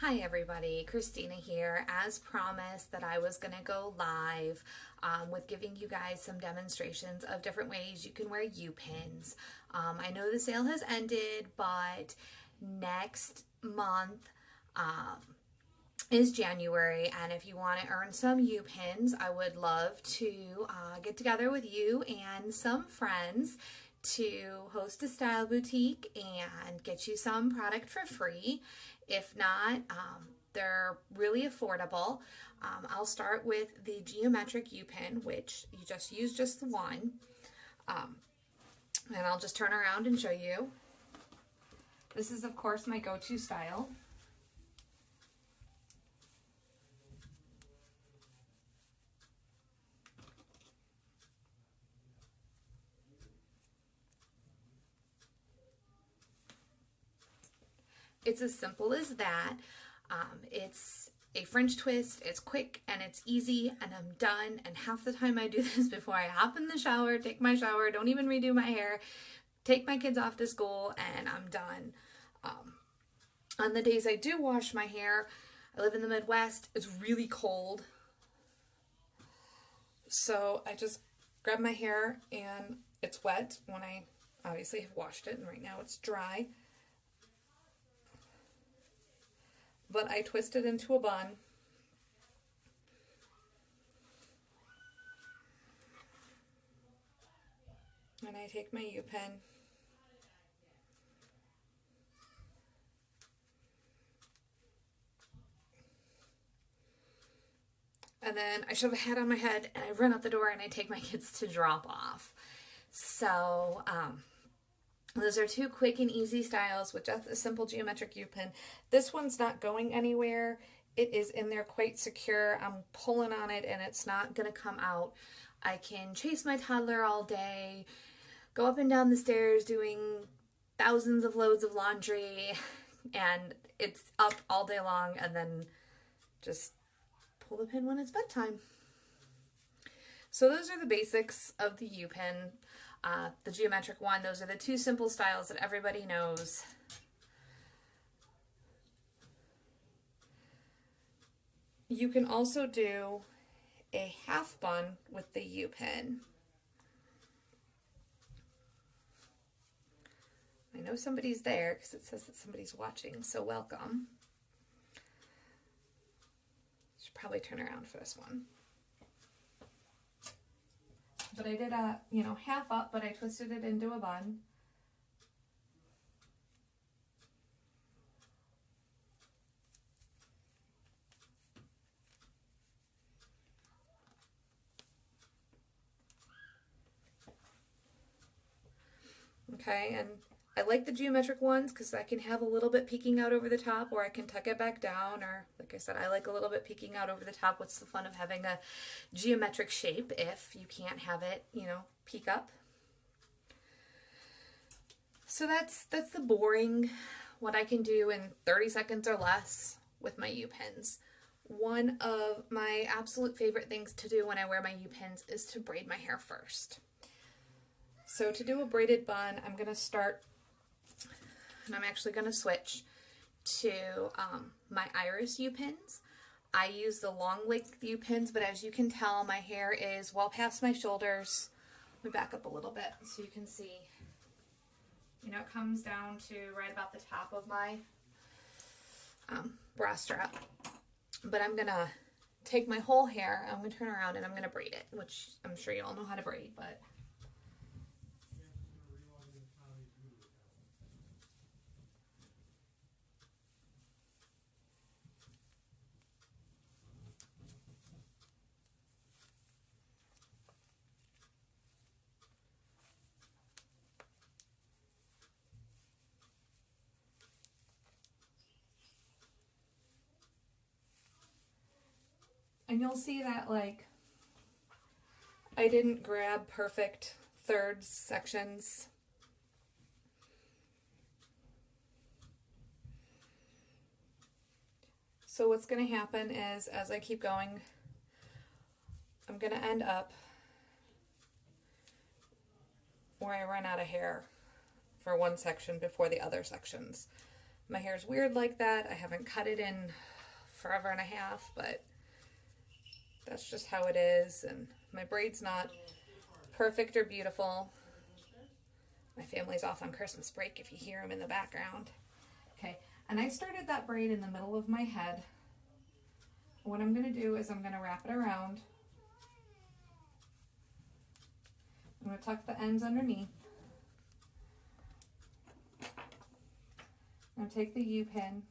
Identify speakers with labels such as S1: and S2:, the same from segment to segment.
S1: Hi everybody, Christina here. As promised that I was going to go live with giving you guys some demonstrations of different ways you can wear U-pins. I know the sale has ended, but next month is January, and if you want to earn some U-pins, I would love to get together with you and some friends to host a style boutique and get you some product for free. If not, they're really affordable. I'll start with the geometric U-pin, which you just use just the one. And I'll just turn around and show you. This is, of course, my go-to style. It's as simple as that. It's a French twist, it's quick and it's easy, and I'm done. And half the time I do this before I hop in the shower, take my shower, don't even redo my hair, take my kids off to school, and I'm done. On the days I do wash my hair, I live in the Midwest, it's really cold. So I just grab my hair and it's wet when I obviously have washed it, and right now it's dry. But I twist it into a bun. And I take my U-pin. And then I shove a hat on my head and I run out the door and I take my kids to drop off. So, those are two quick and easy styles with just a simple geometric U-pin. This one's not going anywhere. It is in there quite secure. I'm pulling on it and it's not going to come out. I can chase my toddler all day, go up and down the stairs doing thousands of loads of laundry, and it's up all day long, and then just pull the pin when it's bedtime. So those are the basics of the U-pin. The geometric one, those are the two simple styles that everybody knows. You can also do a half bun with the U-pin. I know somebody's there because it says that somebody's watching, so welcome. Should probably turn around for this one. But I did a, half up, but I twisted it into a bun. Okay, and I like the geometric ones because I can have a little bit peeking out over the top, or I can tuck it back down, or like I said, I like a little bit peeking out over the top. What's the fun of having a geometric shape if you can't have it, peek up? So that's the boring, what I can do in 30 seconds or less with my U-pins. One of my absolute favorite things to do when I wear my U-pins is to braid my hair first. So to do a braided bun, I'm going to start, and I'm actually going to switch to my iris U-pins. I use the long length U-pins, but as you can tell, my hair is well past my shoulders. Let me back up a little bit so you can see. It comes down to right about the top of my bra strap. But I'm going to take my whole hair, I'm going to turn around and I'm going to braid it, which I'm sure you all know how to braid, but and you'll see that, like, I didn't grab perfect thirds sections. So what's going to happen is, as I keep going, I'm going to end up where I run out of hair for one section before the other sections. My hair's weird like that. I haven't cut it in forever and a half, but that's just how it is. And my braid's not perfect or beautiful. My family's off on Christmas break if you hear them in the background. Okay, and I started that braid in the middle of my head. What I'm going to do is I'm going to wrap it around. I'm going to tuck the ends underneath. I'm going to take the U-pin.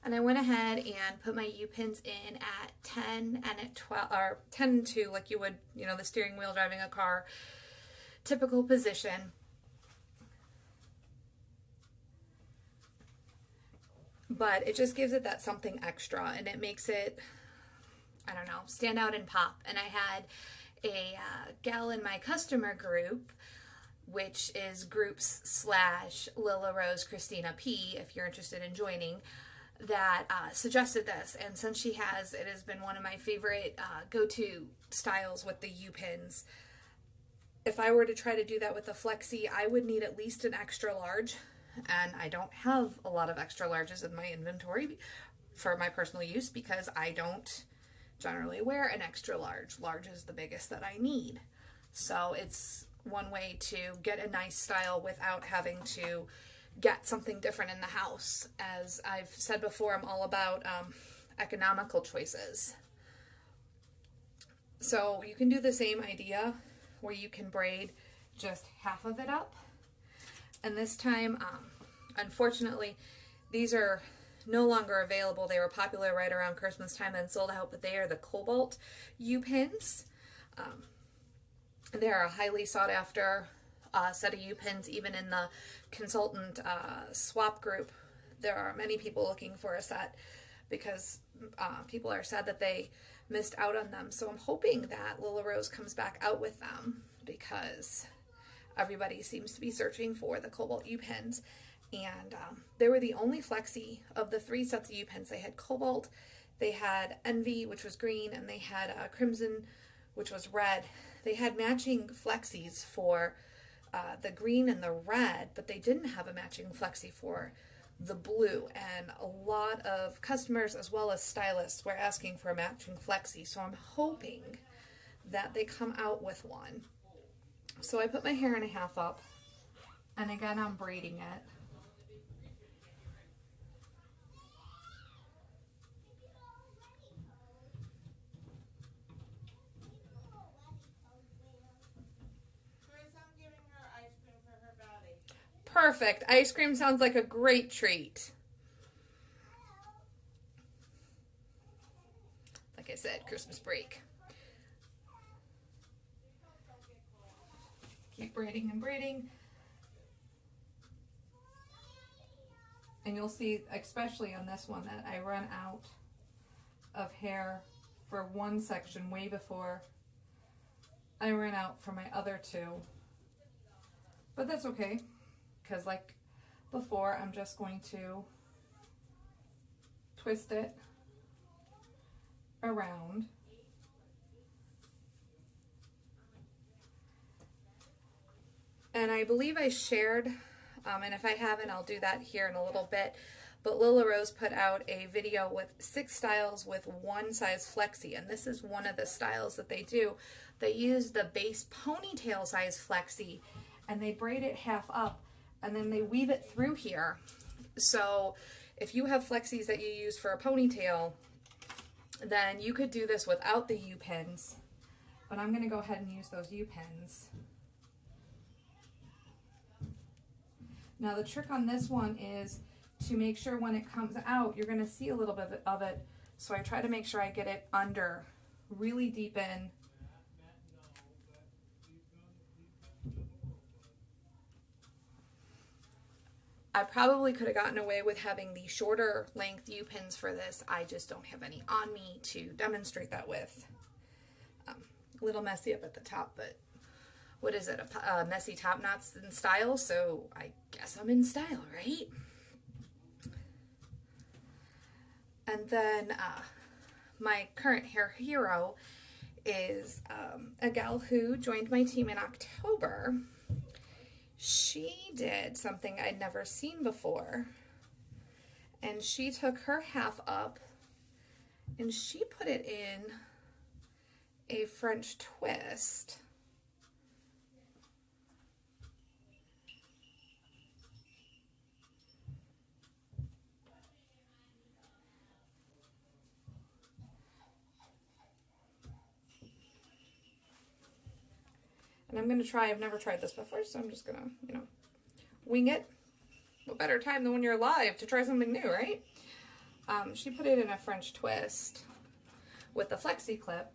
S1: And I went ahead and put my U-pins in at 10 and at 12, or 10 to like you would, you know, the steering wheel driving a car, typical position. But it just gives it that something extra, and it makes it, I don't know, stand out and pop. And I had a gal in my customer group, which is groups / Lila Rose KristinaP, if you're interested in joining, that suggested this. And since she has, it has been one of my favorite go-to styles with the U-pins. If I were to try to do that with the flexi, I would need at least an extra large, and I don't have a lot of extra larges in my inventory for my personal use because I don't generally wear an extra large. Large is the biggest that I need. So it's one way to get a nice style without having to get something different in the house. As I've said before, I'm all about economical choices. So you can do the same idea where you can braid just half of it up. And this time, unfortunately, these are no longer available. They were popular right around Christmas time and sold out, but they are the Cobalt U-pins. They are a highly sought after set of U-pins. Even in the consultant swap group, there are many people looking for a set because people are sad that they missed out on them. So I'm hoping that Lila Rose comes back out with them because everybody seems to be searching for the Cobalt U-pins. And they were the only flexi of the 3 sets of U-pins. They had Cobalt, they had Envy, which was green, and they had Crimson, which was red. They had matching flexis for the green and the red, but they didn't have a matching flexi for the blue. And a lot of customers as well as stylists were asking for a matching flexi. So I'm hoping that they come out with one. So I put my hair and a half up, and again I'm braiding it. Perfect. Ice cream sounds like a great treat. Like I said, Christmas break. Keep braiding and braiding. And you'll see, especially on this one, that I run out of hair for one section way before I ran out for my other 2. But that's okay, because like before, I'm just going to twist it around. And I believe I shared, and if I haven't, I'll do that here in a little bit, but Lila Rose put out a video with 6 styles with 1 size flexi, and this is one of the styles that they do. They use the base ponytail size flexi, and they braid it half up, and then they weave it through here. So if you have flexis that you use for a ponytail, then you could do this without the U-pins, but I'm going to go ahead and use those U-pins. Now the trick on this one is to make sure when it comes out, you're going to see a little bit of it. So I try to make sure I get it under, really deep in. I probably could have gotten away with having the shorter length U-pins for this. I just don't have any on me to demonstrate that with. A little messy up at the top, but what is it? A messy top knots in style, so I guess I'm in style, right? And then my current hair hero is a gal who joined my team in October. She did something I'd never seen before. And she took her half up and she put it in a French twist. And I'm going to try, I've never tried this before, so I'm just going to, wing it. What better time than when you're live to try something new, right? She put it in a French twist with the flexi clip.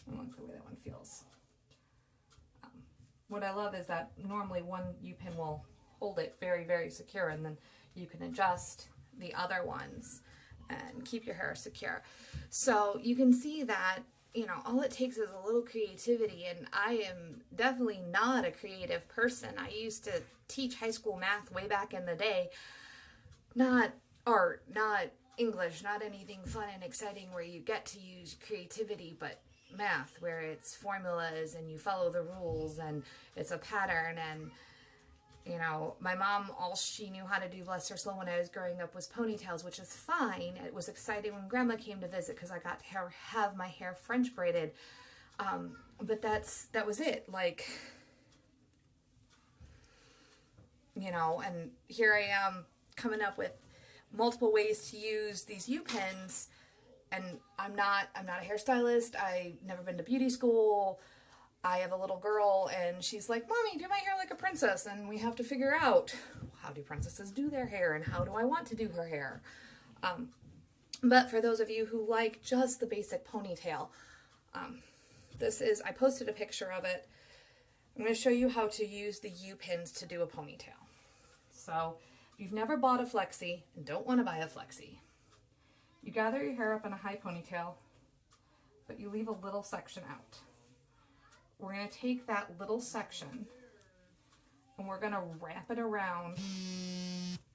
S1: I like the way that one feels. What I love is that normally one U-pin will hold it very, very secure, and then you can adjust the other ones and keep your hair secure. So you can see that, all it takes is a little creativity, and I am definitely not a creative person. I used to teach high school math way back in the day, not art, not English, not anything fun and exciting where you get to use creativity, but math where it's formulas and you follow the rules and it's a pattern. And my mom, all she knew how to do, bless her soul, when I was growing up was ponytails, which is fine. It was exciting when grandma came to visit because I got to have my hair French braided, but that was it. Like, and here I am coming up with multiple ways to use these U-pins. And I'm not a hairstylist. I've never been to beauty school. I have a little girl and she's like, Mommy, do my hair like a princess. And we have to figure out, how do princesses do their hair and how do I want to do her hair? But for those of you who like just the basic ponytail, I posted a picture of it. I'm going to show you how to use the U-pins to do a ponytail. So if you've never bought a flexi and don't want to buy a flexi, you gather your hair up in a high ponytail, but you leave a little section out. We're going to take that little section and we're going to wrap it around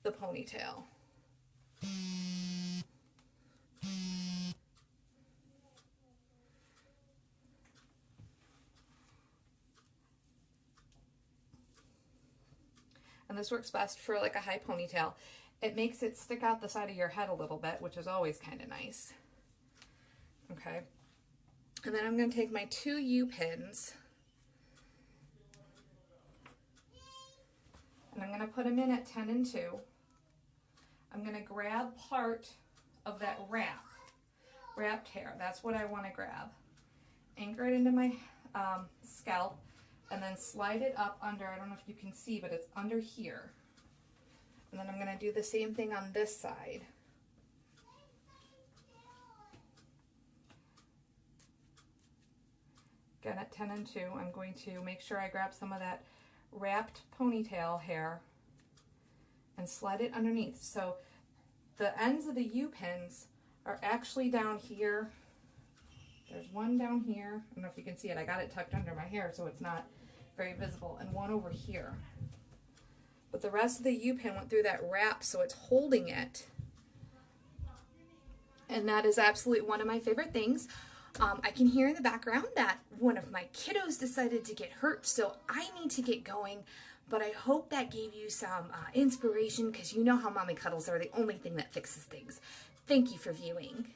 S1: the ponytail. And this works best for like a high ponytail. It makes it stick out the side of your head a little bit, which is always kind of nice. Okay. And then I'm going to take my 2 U-pins and I'm going to put them in at 10 and 2. I'm going to grab part of that wrapped hair. That's what I want to grab. Anchor it into my scalp and then slide it up under. I don't know if you can see, but it's under here. And then I'm going to do the same thing on this side. Again, at 10 and 2, I'm going to make sure I grab some of that wrapped ponytail hair and slide it underneath. So the ends of the U-pins are actually down here. There's one down here. I don't know if you can see it. I got it tucked under my hair so it's not very visible. And one over here. But the rest of the U-pin went through that wrap, so it's holding it. And that is absolutely one of my favorite things. I can hear in the background that one of my kiddos decided to get hurt, so I need to get going. But I hope that gave you some inspiration, because you know how mommy cuddles are the only thing that fixes things. Thank you for viewing.